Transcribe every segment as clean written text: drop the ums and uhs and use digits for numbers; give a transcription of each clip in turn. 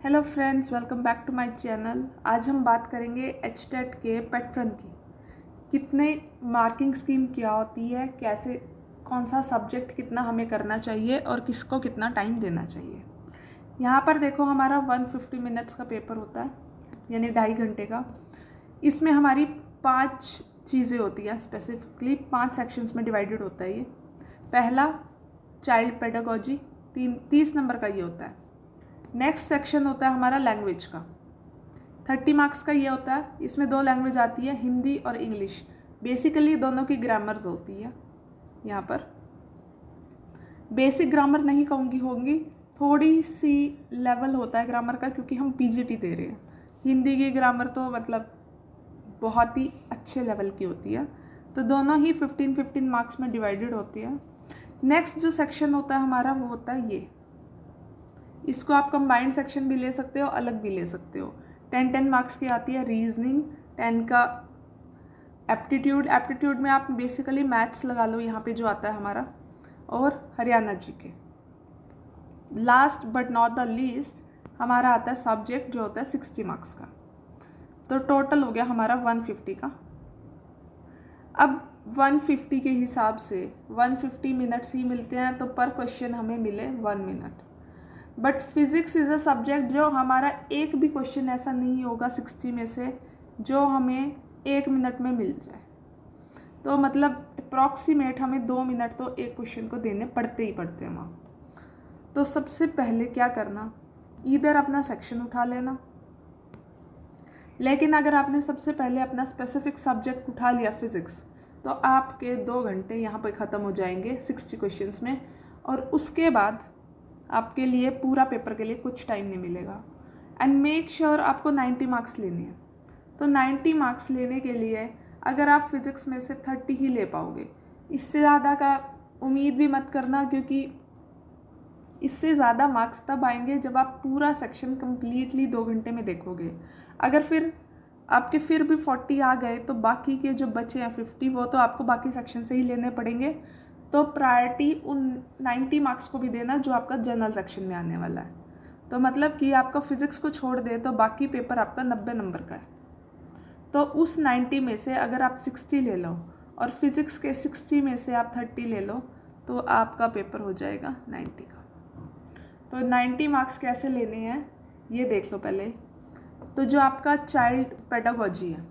Hello friends, welcome back to my channel. आज हम बात करेंगे एचटेट के पैटर्न की। कितने मार्किंग स्कीम क्या होती है, कैसे कौन सा सब्जेक्ट कितना हमें करना चाहिए और किसको कितना टाइम देना चाहिए। यहाँ पर देखो, हमारा 150 मिनट्स का पेपर होता है, यानी 2.5 घंटे का। इसमें हमारी 5 चीज़ें होती हैं, स्पेसिफिकली 5 सेक्शंस में डिवाइडेड होता है ये। पहला चाइल्ड पेडागोजी, 30 नंबर का ये होता है। नेक्स्ट सेक्शन होता है हमारा लैंग्वेज का, 30 मार्क्स का ये होता है। इसमें 2 लैंग्वेज आती है, हिंदी और इंग्लिश। बेसिकली दोनों की ग्रामर्स होती है। यहाँ पर बेसिक ग्रामर नहीं कहूँगी, होंगी थोड़ी सी लेवल होता है ग्रामर का, क्योंकि हम पीजीटी दे रहे हैं। हिंदी की ग्रामर तो मतलब बहुत ही अच्छे लेवल की होती है। तो दोनों ही 15-15 मार्क्स में डिवाइडेड होती है। नेक्स्ट जो सेक्शन होता है हमारा, वो होता है ये। इसको आप कंबाइंड सेक्शन भी ले सकते हो, अलग भी ले सकते हो। 10 मार्क्स की आती है रीजनिंग, 10 का एप्टीट्यूड में आप बेसिकली मैथ्स लगा लो यहाँ पे जो आता है हमारा, और Haryana GK. Last but not the least हमारा आता है सब्जेक्ट, जो होता है 60 मार्क्स का। तो टोटल हो गया हमारा 150 का। अब 150 के हिसाब से 150 मिनट्स ही मिलते हैं, तो पर क्वेश्चन हमें मिले 1 minute. But physics is a subject जो हमारा एक भी क्वेश्चन ऐसा नहीं होगा 60 में से जो हमें 1 मिनट में मिल जाए। तो मतलब अप्रॉक्सीमेट हमें 2 मिनट तो एक क्वेश्चन को देने पड़ते ही पड़ते हैं वहाँ। तो सबसे पहले क्या करना, इधर अपना सेक्शन उठा लेना। लेकिन अगर आपने सबसे पहले अपना स्पेसिफिक सब्जेक्ट उठा लिया फिज़िक्स, तो आपके 2 घंटे यहाँ पर ख़त्म हो जाएंगे 60 क्वेश्चंस में, और उसके बाद आपके लिए पूरा पेपर के लिए कुछ टाइम नहीं मिलेगा। एंड मेक श्योर आपको 90 मार्क्स लेने हैं। तो 90 मार्क्स लेने के लिए अगर आप फिज़िक्स में से 30 ही ले पाओगे, इससे ज़्यादा का उम्मीद भी मत करना, क्योंकि इससे ज़्यादा मार्क्स तब आएंगे जब आप पूरा सेक्शन कम्प्लीटली 2 घंटे में देखोगे। अगर फिर आपके फिर भी 40 आ गए, तो बाकी के जो बचे हैं 50, वो तो आपको बाकी सेक्शन से ही लेने पड़ेंगे। तो प्रायोरिटी उन 90 मार्क्स को भी देना जो आपका जनरल सेक्शन में आने वाला है। तो मतलब कि आपका फिज़िक्स को छोड़ दे तो बाकी पेपर आपका 90 नंबर का है। तो उस 90 में से अगर आप 60 ले लो और फिज़िक्स के 60 में से आप 30 ले लो, तो आपका पेपर हो जाएगा 90 का। तो 90 मार्क्स कैसे लेने हैं ये देख लो पहले। तो जो आपका चाइल्ड पेडागोजी है,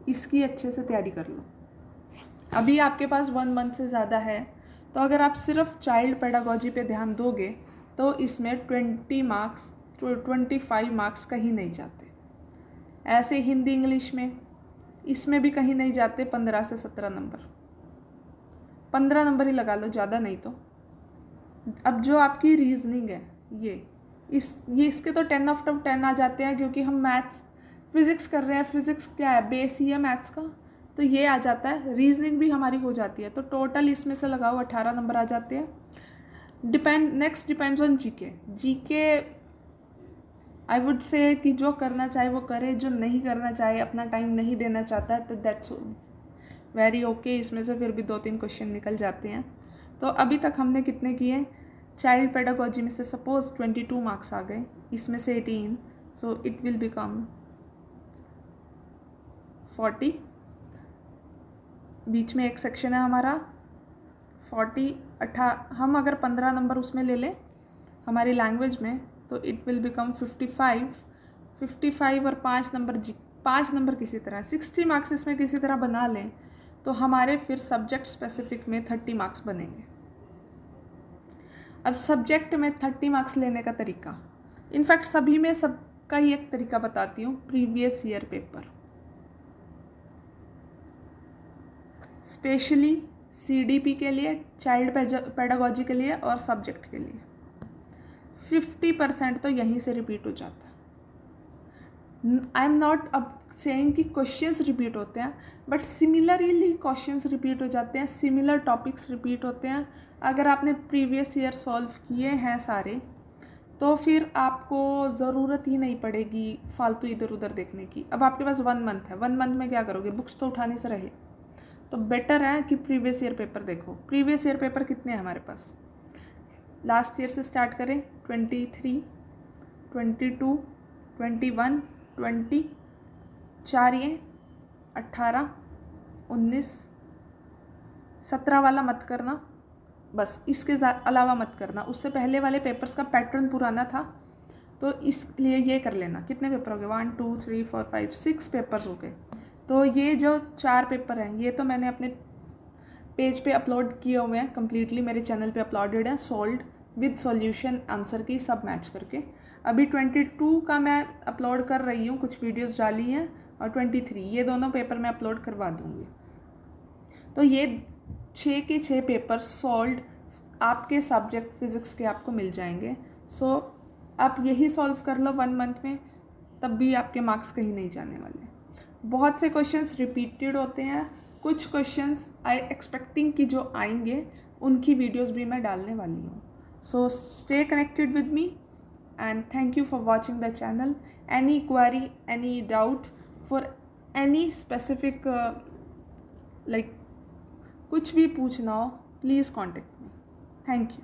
इसकी अच्छे से तैयारी कर लो। अभी आपके पास 1 मंथ से ज़्यादा है, तो अगर आप सिर्फ चाइल्ड पेडागोजी पे ध्यान दोगे तो इसमें 25 मार्क्स कहीं नहीं जाते। ऐसे हिंदी इंग्लिश में इसमें भी कहीं नहीं जाते 15 से 17 नंबर, 15 नंबर ही लगा लो, ज़्यादा नहीं। तो अब जो आपकी रीजनिंग है, ये इसके तो 10/10 आ जाते हैं, क्योंकि हम मैथ्स फिज़िक्स कर रहे हैं। फिज़िक्स क्या है, बेस ही है मैथ्स का, तो ये आ जाता है। रीजनिंग भी हमारी हो जाती है, तो टोटल इसमें से लगाओ 18 नंबर आ जाते हैं। Next depends on GK. I would say कि जो करना चाहे वो करे, जो नहीं करना चाहे, अपना टाइम नहीं देना चाहता है, तो दैट्स वेरी ओके। इसमें से फिर भी 2-3 क्वेश्चन निकल जाते हैं। तो अभी तक हमने कितने किए, चाइल्ड पेडागोजी में से सपोज 22 मार्क्स आ गए, इसमें से 18, सो इट विल बिकम 40। बीच में एक सेक्शन है हमारा 40, हम अगर 15 नंबर उसमें ले लें हमारी लैंग्वेज में, तो इट विल बिकम 55 और 5 नंबर किसी तरह 60 मार्क्स इसमें किसी तरह बना लें, तो हमारे फिर सब्जेक्ट स्पेसिफिक में 30 मार्क्स बनेंगे। अब सब्जेक्ट में 30 मार्क्स लेने का तरीका, इनफैक्ट सभी में सबका ही एक तरीका बताती हूँ। Previous year paper, specially CDP के लिए, चाइल्ड पेडागोजी के लिए और सब्जेक्ट के लिए 50% तो यहीं से रिपीट हो जाता है। आई एम नॉट अब सेइंग कि क्वेश्चंस रिपीट होते हैं, बट सिमिलरली क्वेश्चंस रिपीट हो जाते हैं, सिमिलर टॉपिक्स रिपीट होते हैं। अगर आपने प्रीवियस ईयर सॉल्व किए हैं सारे, तो फिर आपको ज़रूरत ही नहीं पड़ेगी फालतू इधर उधर देखने की। अब आपके पास 1 मंथ है, 1 मंथ में क्या करोगे, बुक्स तो उठाने से रहे। तो बेटर है कि प्रीवियस ईयर पेपर देखो। प्रीवियस ईयर पेपर कितने हैं हमारे पास, लास्ट ईयर से स्टार्ट करें 23, 22, 21, 20, 4 ये 18, 19, 17 वाला मत करना, बस इसके अलावा मत करना। उससे पहले वाले पेपर्स का पैटर्न पुराना था, तो इसलिए ये कर लेना। कितने पेपर हो गए? 1 2 3 4 5 6 पेपर्स हो गए। तो ये जो 4 पेपर हैं ये तो मैंने अपने पेज पे अपलोड किए हुए हैं, कम्प्लीटली मेरे चैनल पे अपलोडेड है, सॉल्व्ड विद सॉल्यूशन आंसर की सब मैच करके। अभी 22 का मैं अपलोड कर रही हूँ, कुछ वीडियोस डाली हैं, और 23 ये दोनों पेपर मैं अपलोड करवा दूँगी। तो ये 6 के 6 पेपर सॉल्व्ड आपके सब्जेक्ट फिज़िक्स के आपको मिल जाएंगे। सो आप यही सॉल्व कर लो 1 मंथ में, तब भी आपके मार्क्स कहीं नहीं जाने वाले। बहुत से क्वेश्चंस रिपीटेड होते हैं, कुछ क्वेश्चंस आई एक्सपेक्टिंग कि जो आएंगे उनकी वीडियोस भी मैं डालने वाली हूँ। So stay connected with me and thank you for watching the channel. Any query, any doubt for any specific like कुछ भी पूछना हो, please contact me. Thank you.